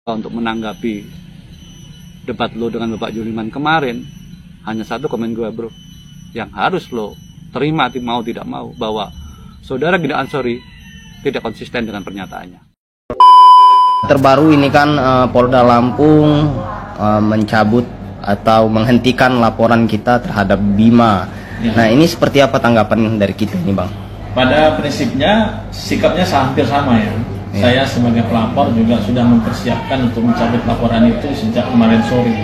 untuk menanggapi debat lo dengan Bapak Juliman kemarin, hanya satu komen gue, bro, yang harus lo terima mau tidak mau, bahwa saudara Gina Ansori tidak konsisten dengan pernyataannya. Terbaru ini kan Polda Lampung mencabut atau menghentikan laporan kita terhadap Bima. Ya. Nah, ini seperti apa tanggapan dari kita ini, Bang? Pada prinsipnya sikapnya hampir sama ya. Saya sebagai pelapor juga sudah mempersiapkan untuk mencabut laporan itu sejak kemarin sore.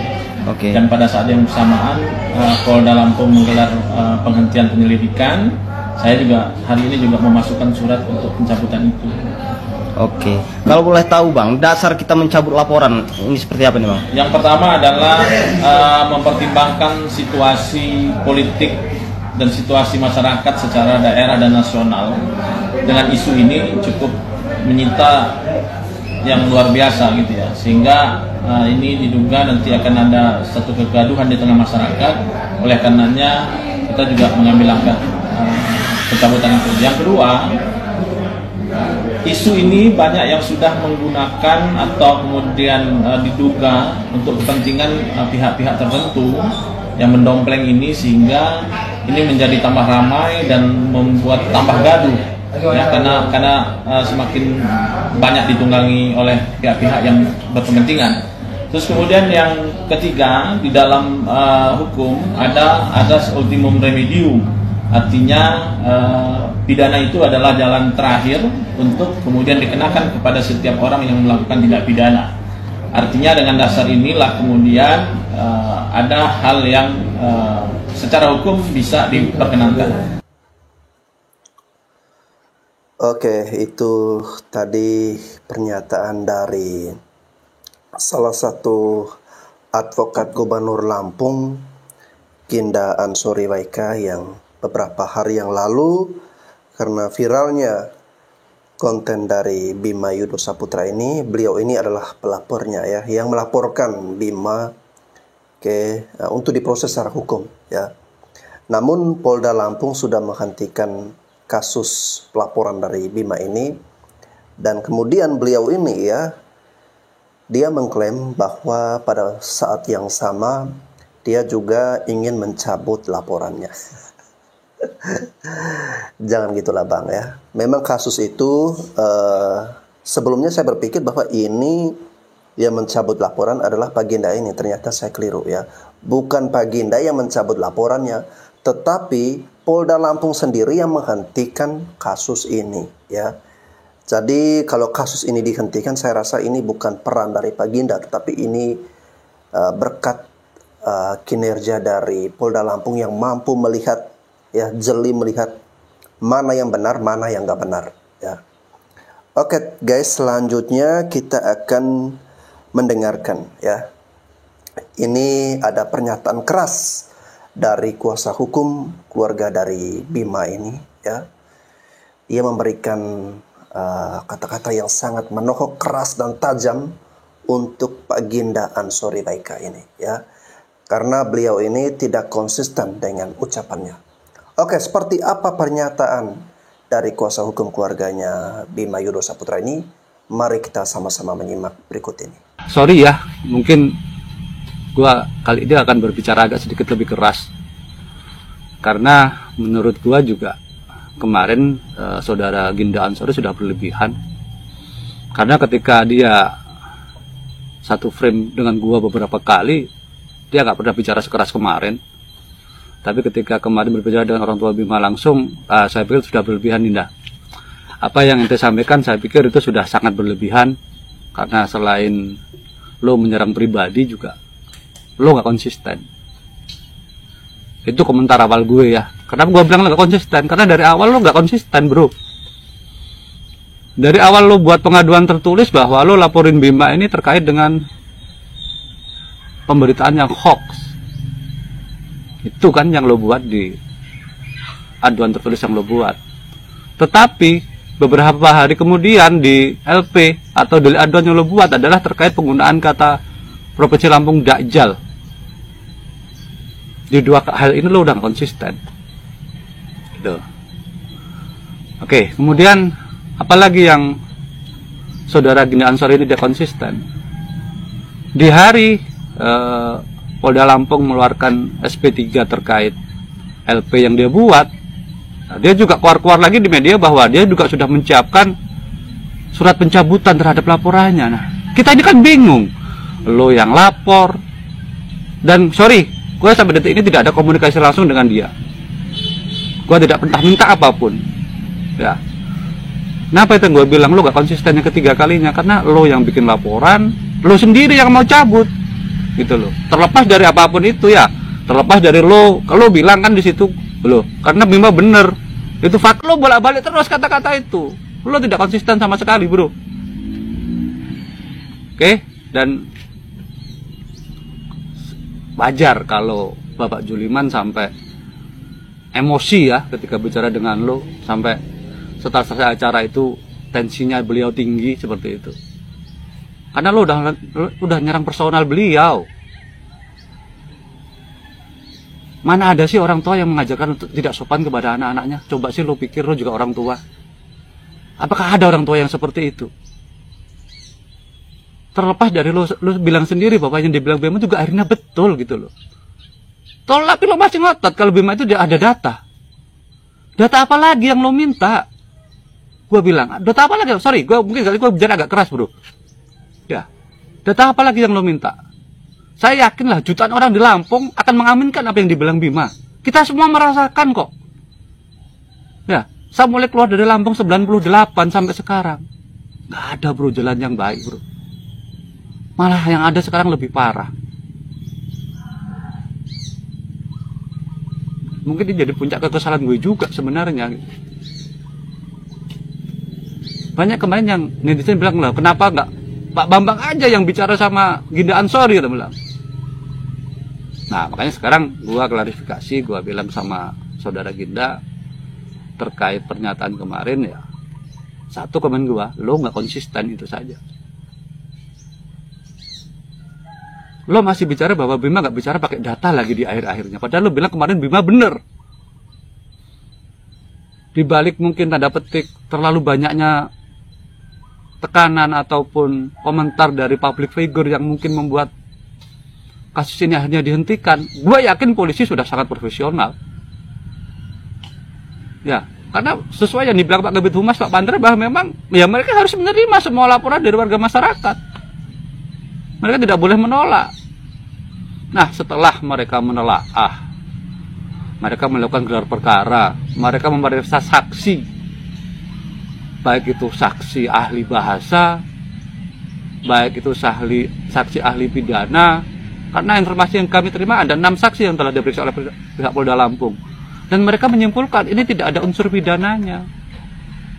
Dan pada saat yang bersamaan Polda Lampung menggelar penghentian penyelidikan. Saya juga hari ini juga memasukkan surat untuk pencabutan itu. Kalau boleh tahu, Bang, dasar kita mencabut laporan ini seperti apa nih, Bang? Yang pertama adalah mempertimbangkan situasi politik dan situasi masyarakat secara daerah dan nasional. Dengan isu ini cukup menyita yang luar biasa gitu ya, sehingga ini diduga nanti akan ada satu kegaduhan di tengah masyarakat. Oleh karenanya kita juga mengambil langkah pencabutan itu. Yang kedua, isu ini banyak yang sudah menggunakan atau kemudian diduga untuk kepentingan pihak-pihak tertentu yang mendompleng ini, sehingga ini menjadi tambah ramai dan membuat tambah gaduh ya, karena semakin banyak ditunggangi oleh pihak-pihak yang berkepentingan. Terus kemudian yang ketiga, di dalam hukum ada asas ultimum remedium, artinya pidana itu adalah jalan terakhir untuk kemudian dikenakan kepada setiap orang yang melakukan tindak pidana. Artinya dengan dasar inilah kemudian ada hal yang secara hukum bisa diperkenankan. Itu tadi pernyataan dari salah satu advokat Gubernur Lampung, Ginda Ansori Waika, yang beberapa hari yang lalu karena viralnya konten dari Bima Yudho Saputra ini, beliau ini adalah pelapornya ya, yang melaporkan Bima untuk diproses secara hukum ya. Namun Polda Lampung sudah menghentikan kasus pelaporan dari Bima ini, dan kemudian beliau ini ya, dia mengklaim bahwa pada saat yang sama dia juga ingin mencabut laporannya. Jangan gitulah, Bang ya. Memang kasus itu sebelumnya saya berpikir bahwa ini yang mencabut laporan adalah Pak Ginda ini. Ternyata saya keliru ya. Bukan Pak Ginda yang mencabut laporannya, tetapi Polda Lampung sendiri yang menghentikan kasus ini ya. Jadi kalau kasus ini dihentikan, saya rasa ini bukan peran dari Pak Ginda, tetapi ini berkat kinerja dari Polda Lampung yang mampu melihat ya, jeli melihat mana yang benar, mana yang nggak benar ya. Guys, selanjutnya kita akan mendengarkan ya. Ini ada pernyataan keras dari kuasa hukum keluarga dari Bima ini ya. Ia memberikan kata-kata yang sangat menohok, keras dan tajam untuk Pak Ginda Ansori Waika ini ya. Karena beliau ini tidak konsisten dengan ucapannya. Seperti apa pernyataan dari kuasa hukum keluarganya Bima Yudho Saputra ini? Mari kita sama-sama menyimak berikut ini. Sorry ya, mungkin gua kali ini akan berbicara agak sedikit lebih keras, karena menurut gua juga kemarin saudara Ginda Ansori sudah berlebihan. Karena ketika dia satu frame dengan gua beberapa kali, dia nggak pernah bicara sekeras kemarin. Tapi ketika kemarin berbicara dengan orang tua Bima langsung, saya pikir sudah berlebihan, Ninda. Apa yang ente sampaikan, saya pikir itu sudah sangat berlebihan. Karena selain lo menyerang pribadi juga, lo nggak konsisten. Itu komentar awal gue ya. Kenapa gue bilang lo nggak konsisten? Karena dari awal lo nggak konsisten, bro. Dari awal lo buat pengaduan tertulis bahwa lo laporin Bima ini terkait dengan pemberitaan yang hoax. Itu kan yang lo buat di aduan tertulis yang lo buat. Tetapi beberapa hari kemudian di LP atau di aduan yang lo buat adalah terkait penggunaan kata Provinsi Lampung Dakjal. Di dua hal ini lo udah konsisten. Gitu. Kemudian apalagi yang saudara Ginda Ansori ini dia konsisten? di hari Polda Lampung mengeluarkan SP3 terkait LP yang dia buat, nah, dia juga keluar-keluar lagi di media bahwa dia juga sudah menyiapkan surat pencabutan terhadap laporannya. Nah, kita ini kan bingung, lo yang lapor, dan sorry, gue sampai detik ini tidak ada komunikasi langsung dengan dia. Gue tidak pernah minta apapun, ya. Kenapa itu gue bilang lo gak konsisten yang ketiga kalinya? Karena lo yang bikin laporan, lo sendiri yang mau cabut, gitu loh. Terlepas dari apapun itu ya, terlepas dari lo, kalau bilang kan di situ lo, karena Bima bener, itu fakta. Lo bolak-balik terus kata-kata itu, lo tidak konsisten sama sekali, bro. Oke, dan wajar kalau Bapak Juliman sampai emosi ya ketika bicara dengan lo, sampai setelah selesai acara itu tensinya beliau tinggi seperti itu. Karena lo udah nyerang personal beliau. Mana ada sih orang tua yang mengajarkan untuk tidak sopan kepada anak-anaknya? Coba sih lo pikir, lo juga orang tua. Apakah ada orang tua yang seperti itu? Terlepas dari lo bilang sendiri bahwa yang dibilang Bima juga akhirnya betul gitu loh. Tapi lo masih ngotot kalau Bima itu ada data. Data apa lagi yang lo minta? Gue bilang, data apa lagi? Sorry, mungkin kali gue bicara agak keras, bro. Ya, data apa lagi yang lo minta? Saya yakinlah jutaan orang di Lampung akan mengaminkan apa yang dibilang Bima. Kita semua merasakan kok. Ya, saya mulai keluar dari Lampung 98 sampai sekarang. Gak ada, bro, jalan yang baik, bro. Malah yang ada sekarang lebih parah. Mungkin ini jadi puncak kekesalan gue juga sebenarnya. Banyak kemarin yang netizen bilang, lah kenapa nggak Pak Bambang aja yang bicara sama Ginda Ansori, dia bilang. Nah makanya sekarang gua klarifikasi, gua bilang sama saudara Ginda terkait pernyataan kemarin ya. Satu komen gua, lo nggak konsisten, itu saja. Lo masih bicara bahwa Bima nggak bicara pakai data lagi di akhir-akhirnya. Padahal lo bilang kemarin Bima bener. Di balik mungkin tanda petik terlalu banyaknya tekanan ataupun komentar dari public figure yang mungkin membuat kasus ini akhirnya dihentikan, gue yakin polisi sudah sangat profesional. Ya, karena sesuai yang dibilang Pak Kabid Humas, Pak Pandra, bahwa memang ya mereka harus menerima semua laporan dari warga masyarakat. Mereka tidak boleh menolak. Nah, setelah mereka menelaah, mereka melakukan gelar perkara, mereka memeriksa saksi, baik itu saksi ahli bahasa, baik itu saksi ahli pidana. Karena informasi yang kami terima ada 6 saksi yang telah diperiksa oleh pihak Polda Lampung, dan mereka menyimpulkan ini tidak ada unsur pidananya.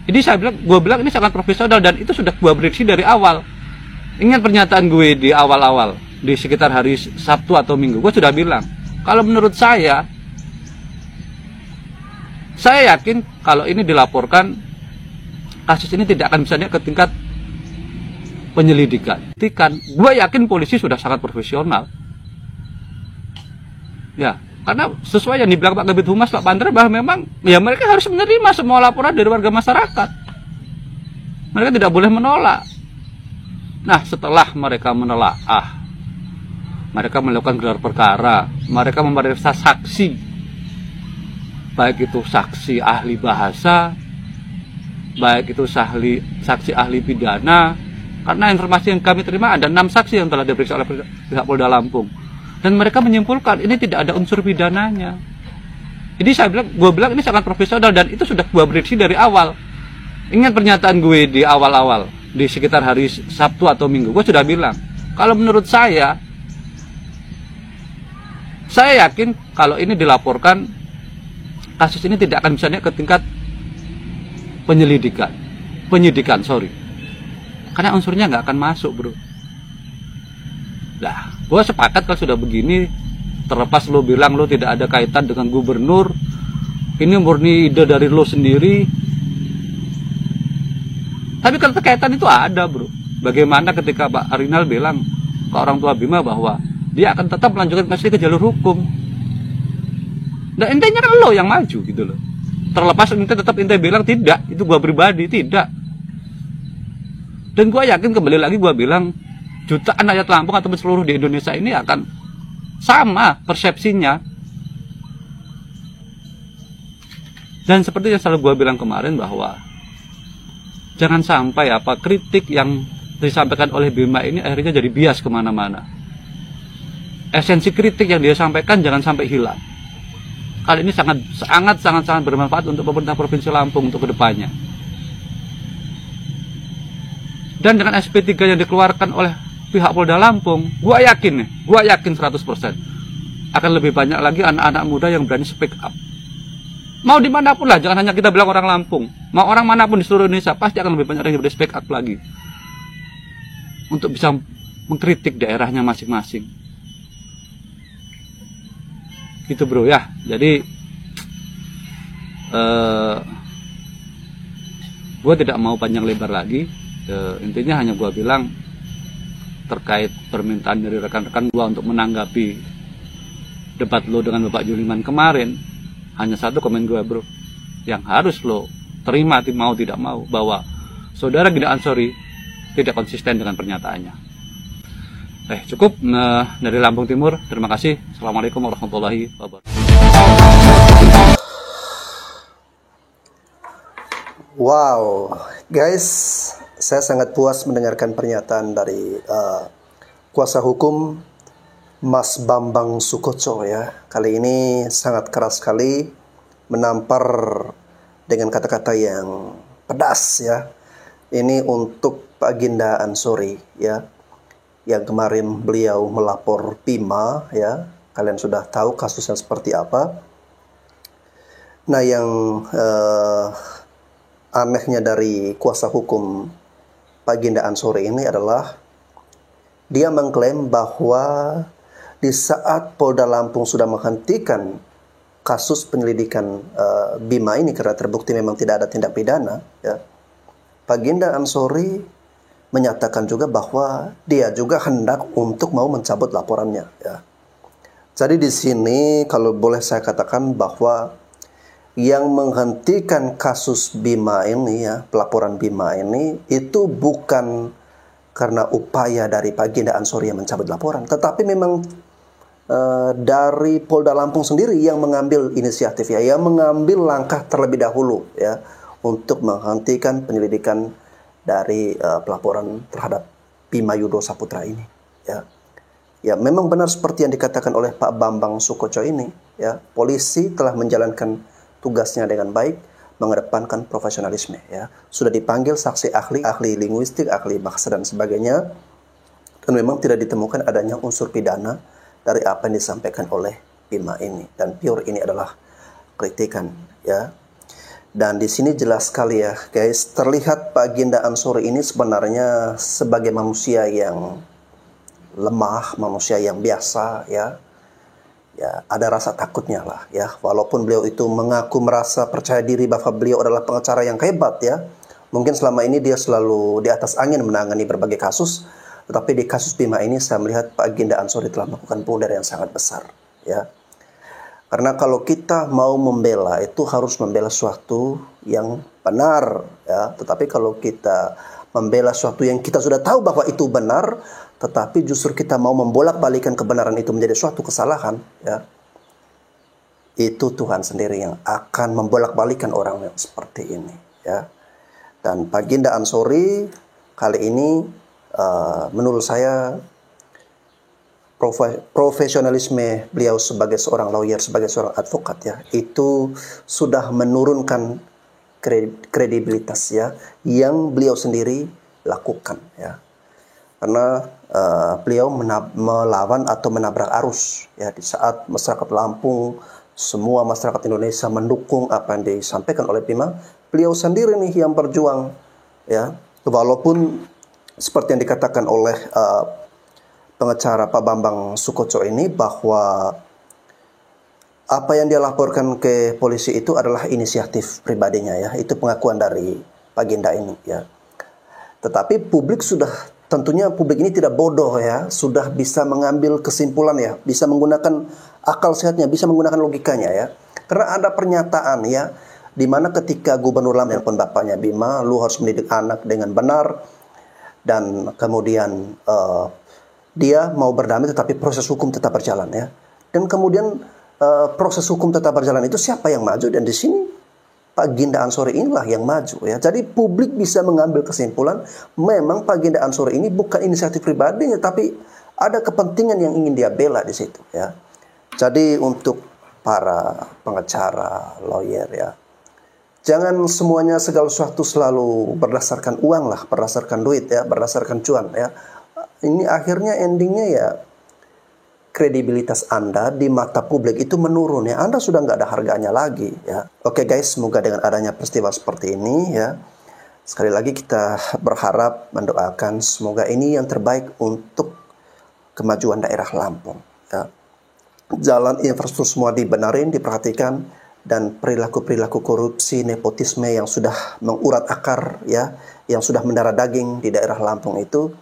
Jadi gue bilang ini sangat profesional, dan itu sudah gue prediksi dari awal. Ingat pernyataan gue di awal-awal, di sekitar hari Sabtu atau Minggu, gue sudah bilang kalau menurut saya yakin kalau ini dilaporkan, kasus ini tidak akan bisa naik ke tingkat penyelidikan. Gue yakin polisi sudah sangat profesional. Ya, karena sesuai yang dibilang Pak Kabid Humas, Pak Pandra, bahwa memang ya mereka harus menerima semua laporan dari warga masyarakat. Mereka tidak boleh menolak. Nah, setelah mereka menelaah, mereka melakukan gelar perkara, mereka memeriksa saksi, baik itu saksi ahli bahasa, baik itu saksi ahli pidana. Karena informasi yang kami terima ada 6 saksi yang telah diperiksa oleh pihak Polda Lampung, dan mereka menyimpulkan ini tidak ada unsur pidananya. Jadi gue bilang ini sangat profesional, dan itu sudah gue prediksi dari awal. Ingat pernyataan gue di awal-awal, di sekitar hari Sabtu atau Minggu, gue sudah bilang kalau menurut saya yakin kalau ini dilaporkan, kasus ini tidak akan bisa naik ke tingkat penyidikan, sorry. Karena unsurnya nggak akan masuk, bro. Nah, gue sepakat kalau sudah begini, terlepas lo bilang lo tidak ada kaitan dengan gubernur, ini murni ide dari lo sendiri. Tapi kalau kaitan itu ada, bro. Bagaimana ketika Pak Arinal bilang ke orang tua Bima bahwa dia akan tetap melanjutkan kasus ke jalur hukum. Nah, intinya kan lo yang maju gitu loh. Terlepas tetap ente bilang tidak, itu gue pribadi tidak. Dan gue yakin, kembali lagi gue bilang, jutaan rakyat Lampung ataupun seluruh di Indonesia ini akan sama persepsinya. Dan seperti yang selalu gue bilang kemarin bahwa jangan sampai kritik yang disampaikan oleh Bima ini akhirnya jadi bias kemana-mana. Esensi kritik yang dia sampaikan jangan sampai hilang. Hal ini sangat bermanfaat untuk pemerintah Provinsi Lampung untuk kedepannya. Dan dengan SP3 yang dikeluarkan oleh pihak Polda Lampung, gua yakin 100% akan lebih banyak lagi anak-anak muda yang berani speak up. Mau dimanapun lah, jangan hanya kita bilang orang Lampung, mau orang manapun di seluruh Indonesia pasti akan lebih banyak yang berani speak up lagi untuk bisa mengkritik daerahnya masing-masing. Gitu bro ya. Jadi gue tidak mau panjang lebar lagi. Intinya hanya gue bilang terkait permintaan dari rekan-rekan gue untuk menanggapi debat lo dengan Bapak Juliman kemarin, hanya satu komen gue bro, yang harus lo terima mau tidak mau, bahwa saudara Ginda Ansori tidak konsisten dengan pernyataannya. Cukup dari Lampung Timur. Terima kasih. Assalamualaikum warahmatullahi wabarakatuh. Wow, guys, saya sangat puas mendengarkan pernyataan dari kuasa hukum Mas Bambang Sukoco ya. Kali ini sangat keras sekali, menampar dengan kata-kata yang pedas ya. Ini untuk Pak Ginda Ansori ya, yang kemarin beliau melapor Bima ya. Kalian sudah tahu kasusnya seperti apa. Nah, yang anehnya dari kuasa hukum Pak Ginda Ansori ini adalah dia mengklaim bahwa di saat Polda Lampung sudah menghentikan kasus penyelidikan Bima ini karena terbukti memang tidak ada tindak pidana ya, Pak Ginda Ansori menyatakan juga bahwa dia juga hendak untuk mau mencabut laporannya ya. Jadi di sini kalau boleh saya katakan bahwa yang menghentikan kasus Bima ini ya, pelaporan Bima ini, itu bukan karena upaya dari Pak Ginda Ansori yang mencabut laporan, tetapi memang dari Polda Lampung sendiri yang mengambil inisiatif ya, yang mengambil langkah terlebih dahulu ya untuk menghentikan penyelidikan dari pelaporan terhadap Bima Yudho Saputra ini ya. Ya, memang benar seperti yang dikatakan oleh Pak Bambang Sukoco ini ya, polisi telah menjalankan tugasnya dengan baik, mengedepankan profesionalisme ya. Sudah dipanggil saksi ahli linguistik, ahli bahasa dan sebagainya, dan memang tidak ditemukan adanya unsur pidana dari apa yang disampaikan oleh Bima ini, dan pure ini adalah kritikan ya. Dan di sini jelas sekali ya guys, terlihat Pak Ginda Ansori ini sebenarnya sebagai manusia yang lemah, manusia yang biasa ya. Ya, ada rasa takutnya lah ya, walaupun beliau itu mengaku merasa percaya diri bahwa beliau adalah pengacara yang hebat ya. Mungkin selama ini dia selalu di atas angin menangani berbagai kasus, tetapi di kasus Bima ini saya melihat Pak Ginda Ansori telah melakukan blunder yang sangat besar ya. Karena kalau kita mau membela itu harus membela sesuatu yang benar ya, tetapi kalau kita membela sesuatu yang kita sudah tahu bahwa itu benar, tetapi justru kita mau membolak-balikan kebenaran itu menjadi suatu kesalahan ya, itu Tuhan sendiri yang akan membolak-balikan orang yang seperti ini ya. Dan Pak Ginda Ansori kali ini menurut saya profesionalisme beliau sebagai seorang lawyer, sebagai seorang advokat ya, itu sudah menurunkan kredibilitas ya yang beliau sendiri lakukan ya. Karena beliau melawan atau menabrak arus ya, di saat masyarakat Lampung, semua masyarakat Indonesia mendukung apa yang disampaikan oleh Bima, beliau sendiri nih yang berjuang ya. Walaupun seperti yang dikatakan oleh pengacara Pak Bambang Sukoco ini bahwa apa yang dia laporkan ke polisi itu adalah inisiatif pribadinya ya, itu pengakuan dari Pak Ginda ini ya. Tetapi publik sudah, tentunya publik ini tidak bodoh ya, sudah bisa mengambil kesimpulan ya, bisa menggunakan akal sehatnya, bisa menggunakan logikanya ya. Karena ada pernyataan ya, dimana ketika Gubernur Lampung pun bapaknya Bima, lu harus mendidik anak dengan benar. dan kemudian dia mau berdamai tetapi proses hukum tetap berjalan ya. Dan kemudian proses hukum tetap berjalan itu siapa yang maju, dan di sini Pak Ginda Ansori inilah yang maju ya. Jadi publik bisa mengambil kesimpulan memang Pak Ginda Ansori ini bukan inisiatif pribadinya, tapi ada kepentingan yang ingin dia bela di situ ya. Jadi untuk para pengacara, lawyer ya, jangan semuanya segala sesuatu selalu berdasarkan uang lah, berdasarkan duit ya, berdasarkan cuan ya. Ini akhirnya endingnya ya kredibilitas Anda di mata publik itu menurun ya. Anda sudah nggak ada harganya lagi ya. Oke guys, semoga dengan adanya peristiwa seperti ini ya, sekali lagi kita berharap, mendoakan semoga ini yang terbaik untuk kemajuan daerah Lampung ya. Jalan infrastruktur semua dibenarin, diperhatikan, dan perilaku-perilaku korupsi, nepotisme yang sudah mengurat akar ya, yang sudah mendarah daging di daerah Lampung itu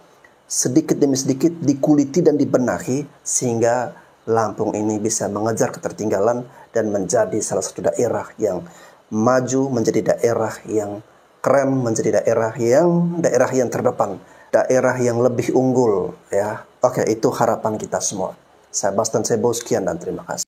sedikit demi sedikit dikuliti dan dibenahi sehingga Lampung ini bisa mengejar ketertinggalan dan menjadi salah satu daerah yang maju, menjadi daerah yang keren, menjadi daerah yang terdepan, daerah yang lebih unggul ya. Oke, itu harapan kita semua. Saya Bastan Sebo, sekian dan terima kasih.